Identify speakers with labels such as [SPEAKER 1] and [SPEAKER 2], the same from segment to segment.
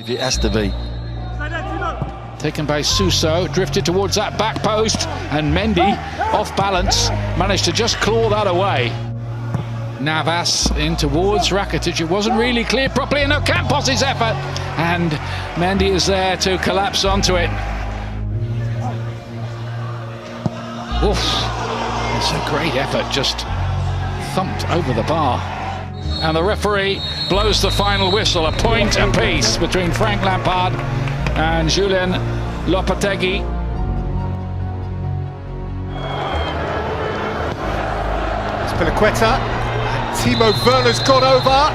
[SPEAKER 1] It has to be.
[SPEAKER 2] Taken by Suso, drifted towards that back post, and Mendy, off balance, managed to just claw that away. Navas in towards Rakitic. It wasn't really clear properly, and Ocampos' effort, and Mendy is there to collapse onto it. Oof, it's a great effort, just thumped over the bar. And the referee blows the final whistle, a point apiece between Frank Lampard and Julian Lopetegui.
[SPEAKER 3] Spilicueta, and Timo Werner's gone over,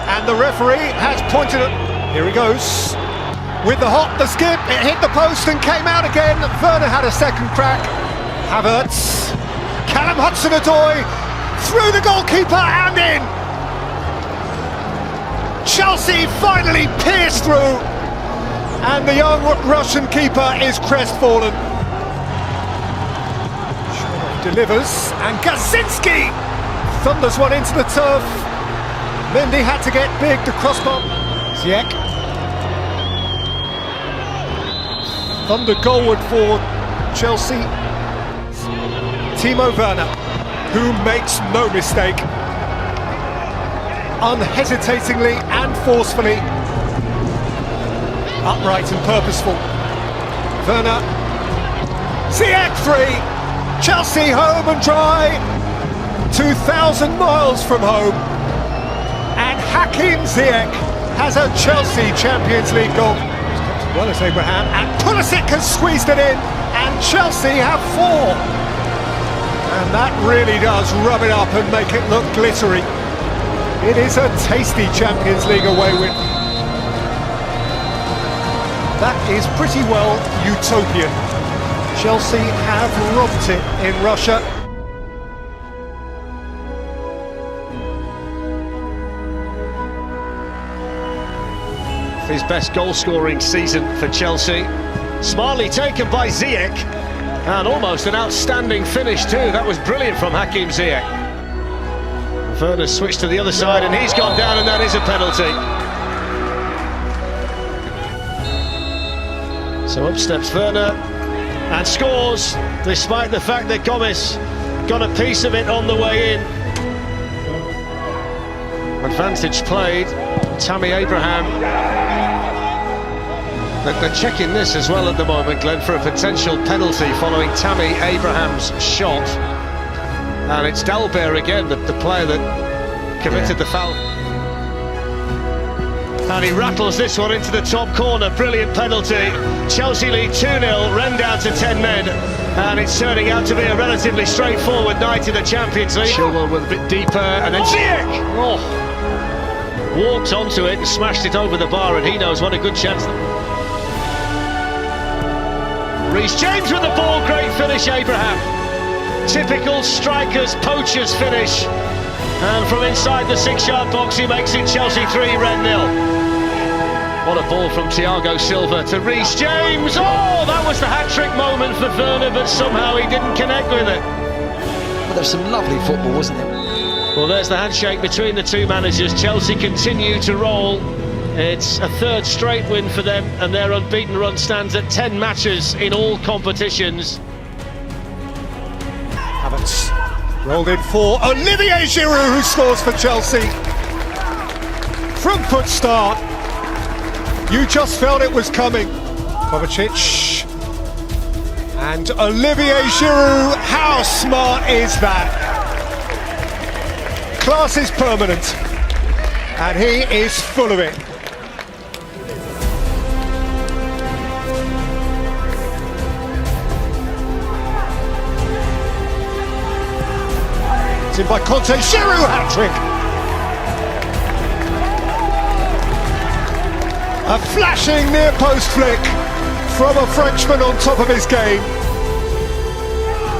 [SPEAKER 3] and the referee has pointed at, here he goes, with the hop, the skip, it hit the post and came out again. Werner had a second crack, Havertz, Callum Hudson-Odoi, through the goalkeeper and in! Chelsea finally pierced through, and the young Russian keeper is crestfallen. Delivers, and Gazinski thunders one into the turf. Mendy had to get big, the crossbar. Ziyech. Thunder goalward for Chelsea. Timo Werner, who makes no mistake. Unhesitatingly and forcefully. Upright and purposeful. Werner. Ziyech free. Chelsea home and dry. 2,000 miles from home. And Hakim Ziyech has a Chelsea Champions League goal. Well as Abraham, and Pulisic has squeezed it in, and Chelsea have 4. And that really does rub it up and make it look glittery. It is a tasty Champions League away win. That is pretty well utopian. Chelsea have robbed it in Russia.
[SPEAKER 4] His best goal-scoring season for Chelsea. Smartly taken by Ziyech, and almost an outstanding finish too. That was brilliant from Hakim Ziyech. Werner switched to the other side, and he's gone down, and that is a penalty. So up steps Werner and scores, despite the fact that Gomez got a piece of it on the way in. Advantage played, Tammy Abraham. They're checking this as well at the moment, Glenn, for a potential penalty following Tammy Abraham's shot. And it's Dalbert again, the player that committed the foul. And he rattles this one into the top corner. Brilliant penalty. Chelsea lead 2-0, Rennes down to 10 men. And it's turning out to be a relatively straightforward night in the Champions League. Chilwell with a bit deeper, and then Ziyech! Walked onto it and smashed it over the bar, and he knows what a good chance. Reece James with the ball, great finish, Abraham. Typical strikers, poachers finish. And from inside the 6-yard box, he makes it Chelsea 3, Rennes 0. What a ball from Thiago Silva to Reece James. Oh, that was the hat-trick moment for Werner, but somehow he didn't connect with it.
[SPEAKER 1] Well, there's some lovely football, wasn't there?
[SPEAKER 4] Well, there's the handshake between the two managers. Chelsea continue to roll. It's a third straight win for them, and their unbeaten run stands at 10 matches in all competitions.
[SPEAKER 3] Havertz rolled in for Olivier Giroud, who scores for Chelsea. Front foot start. You just felt it was coming. Kovacic. And Olivier Giroud, how smart is that? Class is permanent, and he is full of it. It's in by Conte, Giroud hat-trick. A flashing near-post flick from a Frenchman on top of his game.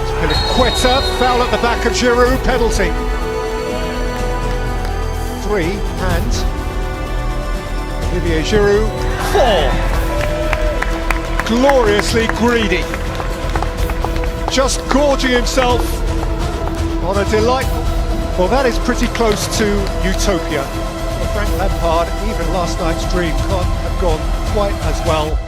[SPEAKER 3] Spilicueta, foul at the back of Giroud, penalty. 3, and Olivier Giroud, 4. Gloriously greedy. Just gorging himself on a delightful... Well, that is pretty close to utopia. Frank Lampard, even last night's dream can't have gone quite as well.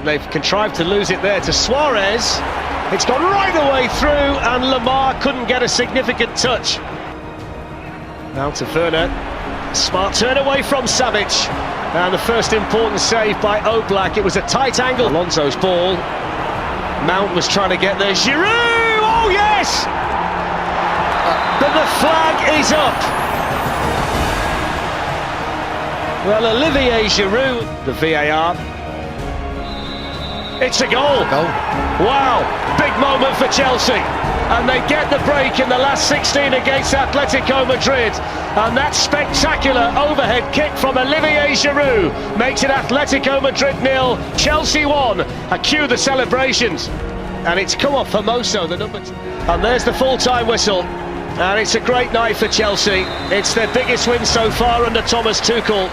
[SPEAKER 4] They've contrived to lose it there to Suarez. It's gone right the way through, and Lamar couldn't get a significant touch. Now to Werner. Smart turn away from Savic. And the first important save by Oblak. It was a tight angle. Alonso's ball. Mount was trying to get there. Giroud! Oh yes! But the flag is up. Well, Olivier Giroud, the VAR. It's a goal. Wow, big moment for Chelsea. And they get the break in the last 16 against Atletico Madrid. And that spectacular overhead kick from Olivier Giroud makes it Atletico Madrid 0, Chelsea 1. Cue the celebrations. And it's come off Hermoso, the number 2. And there's the full-time whistle. And it's a great night for Chelsea. It's their biggest win so far under Thomas Tuchel.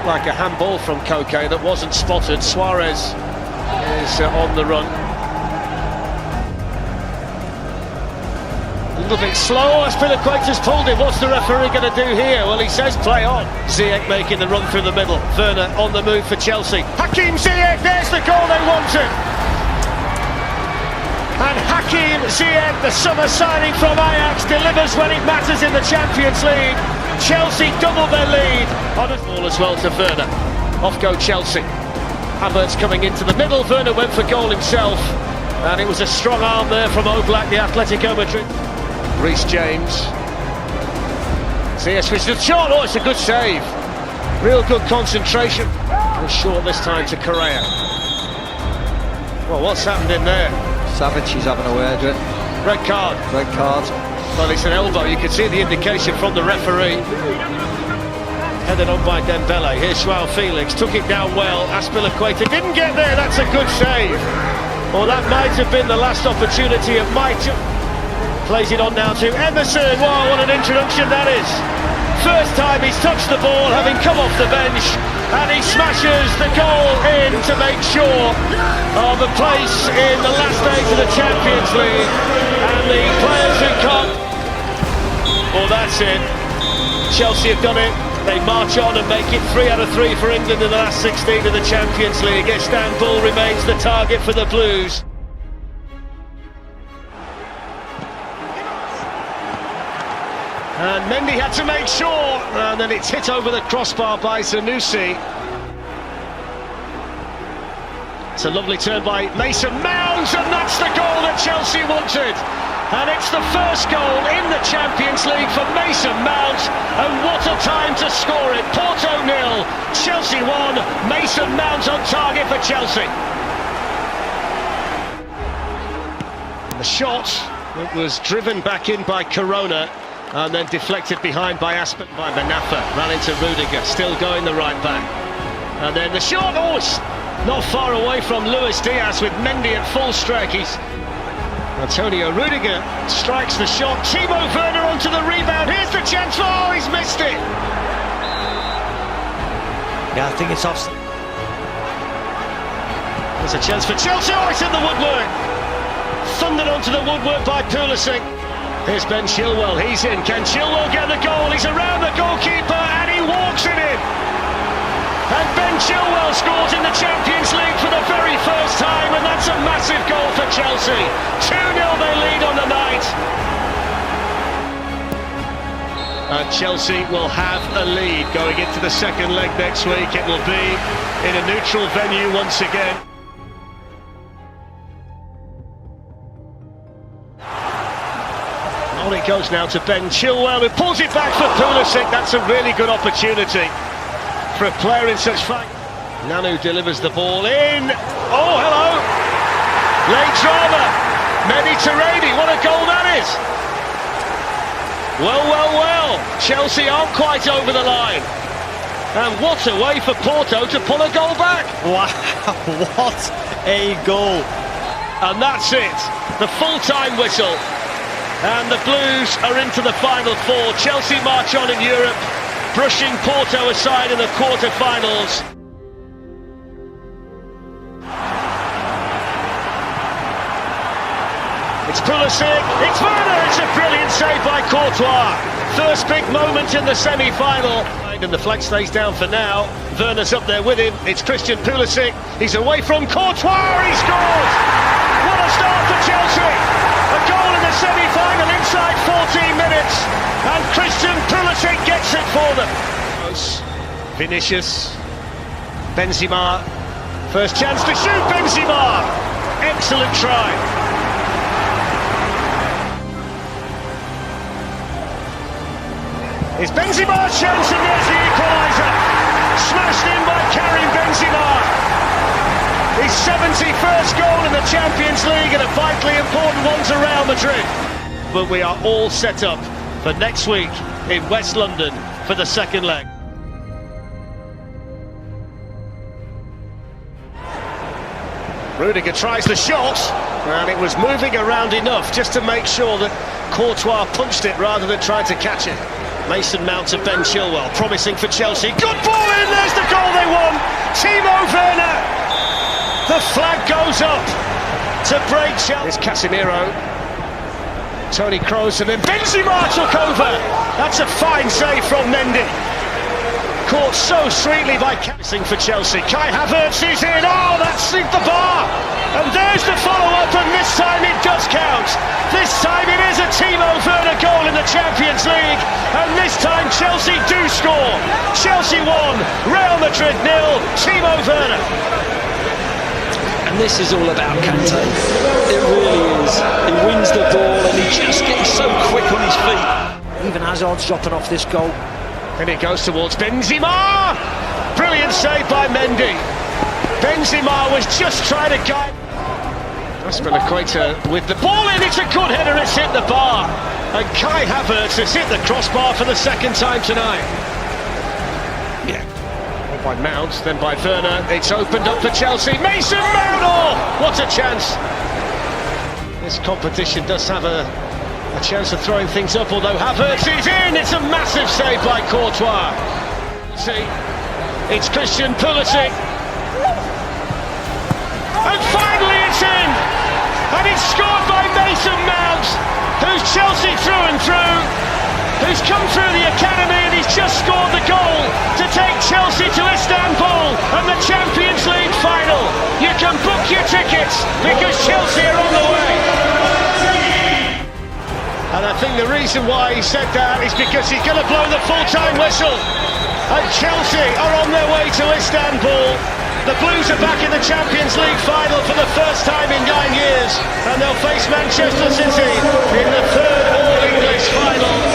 [SPEAKER 4] Like a handball from Koke that wasn't spotted. Suarez is on the run. A little bit slow as Piliqueta's pulled him. What's the referee going to do here? Well, he says play on. Ziyech making the run through the middle. Werner on the move for Chelsea. Hakim Ziyech, there's the goal they wanted. And Hakim Ziyech, the summer signing from Ajax, delivers when it matters in the Champions League. Chelsea double their lead on a ball as well to Werner. Off go Chelsea. Havertz coming into the middle. Werner went for goal himself, and it was a strong arm there from Oblak, the Atletico Madrid. Reece James. Ziyech switched the shot. Oh, it's a good save. Real good concentration. And short this time to Correa. Well, what's happened in there?
[SPEAKER 1] Savic is having a word with it.
[SPEAKER 4] Red card.
[SPEAKER 1] Red card.
[SPEAKER 4] Well, it's an elbow. You can see the indication from the referee. Headed on by Dembele. Here's Joao Felix. Took it down well. Azpilicueta didn't get there. That's a good save. Well, that might have been the last opportunity. It might. Plays it on now to Emerson. Wow, what an introduction that is. First time he's touched the ball, having come off the bench. And he smashes the goal in to make sure of a place in the last stage of the Champions League. And the players who can't... Well, that's it. Chelsea have done it. They march on and make it 3 out of 3 for England in the last 16 of the Champions League. Istanbul remains the target for the Blues. And Mendy had to make sure, and then it's hit over the crossbar by Zanussi. It's a lovely turn by Mason Mount, and that's the goal that Chelsea wanted. And it's the first goal in the Champions League for Mason Mount, and what a time to score it. Porto 0, Chelsea 1, Mason Mount on target for Chelsea. And the shot, it was driven back in by Corona, and then deflected behind by Aspen, by Benafa, ran into Rudiger, still going the right back. And then the shot, oh, it's not far away from Luis Diaz with Mendy at full strike. Antonio Rudiger strikes the shot, Timo Werner onto the rebound, here's the chance, oh, he's missed it!
[SPEAKER 5] Yeah, I think it's off.
[SPEAKER 4] There's a chance for Chelsea, oh, it's in the woodwork! Thundered onto the woodwork by Pulisic. Here's Ben Chilwell, he's in. Can Chilwell get the goal? He's around the goalkeeper and he walks it in. And Ben Chilwell scores in the Champions League for the very first time, and that's a massive goal for Chelsea. 2-0 they lead on the night. And Chelsea will have a lead going into the second leg next week. It will be in a neutral venue once again. On it goes now to Ben Chilwell, who pulls it back for Pulisic. That's a really good opportunity for a player in such fight. Nanu delivers the ball in. Oh, hello! Late drama. Mediterranean, what a goal that is! Well. Chelsea aren't quite over the line. And what a way for Porto to pull a goal back.
[SPEAKER 5] Wow, what a goal.
[SPEAKER 4] And that's it. The full-time whistle. And the Blues are into the final four. Chelsea march on in Europe, brushing Porto aside in the quarter-finals. It's Pulisic, it's Werner, it's a brilliant save by Courtois. First big moment in the semi-final. And the flag stays down for now. Werner's up there with him, it's Christian Pulisic. He's away from Courtois, he scores! What a start for Chelsea! A goal in the semi-final inside 14 minutes. And Christian Pulisic gets it for them. Vinicius, Benzema, first chance to shoot, Benzema! Excellent try. It's Benzema's chance and there's the equaliser. Smashed in by Karim Benzema. His 71st goal in the Champions League and a vitally important one to Real Madrid. But we are all set up for next week in West London for the second leg. Rudiger tries the shot, and it was moving around enough just to make sure that Courtois punched it rather than trying to catch it. Mason Mount to Ben Chilwell, promising for Chelsea. Good ball in, there's the goal they won! Timo Werner! The flag goes up to break Chelsea. It's Casemiro, Toni Kroos, and then Benzema took over! That's a fine save from Mendy. Caught so sweetly by Casemiro for Chelsea. Kai Havertz is in, oh, that's the bar! And there's the follow-up, and this time it does count. This time it is a Timo Werner goal in the Champions League, and this time Chelsea do score. Chelsea 1, Real Madrid 0, Timo Werner.
[SPEAKER 6] And this is all about Kante. It really is. He wins the ball and he just gets so quick on his feet.
[SPEAKER 5] Even Hazard's dropping off this goal.
[SPEAKER 4] And it goes towards Benzema! Brilliant save by Mendy. Benzema was just trying to guide. Aspilicueta with the ball in, it's a good header, it's hit the bar. And Kai Havertz has hit the crossbar for the second time tonight. Yeah. By Mount, then by Werner, it's opened up for Chelsea. Mason Mount, oh, what a chance. This competition does have a chance of throwing things up, although Havertz is in, it's a massive save by Courtois. See, it's Christian Pulisic. And finally it's in! And it's scored by Mason Mount, who's Chelsea through and through, who's come through the academy and he's just scored the goal to take Chelsea to Istanbul and the Champions League final. You can book your tickets because Chelsea are on the way. And I think the reason why he said that is because he's going to blow the full-time whistle. And Chelsea are on their way to Istanbul. The Blues are back in the Champions League final for the first time in 9 years, and they'll face Manchester City in the third All-English final.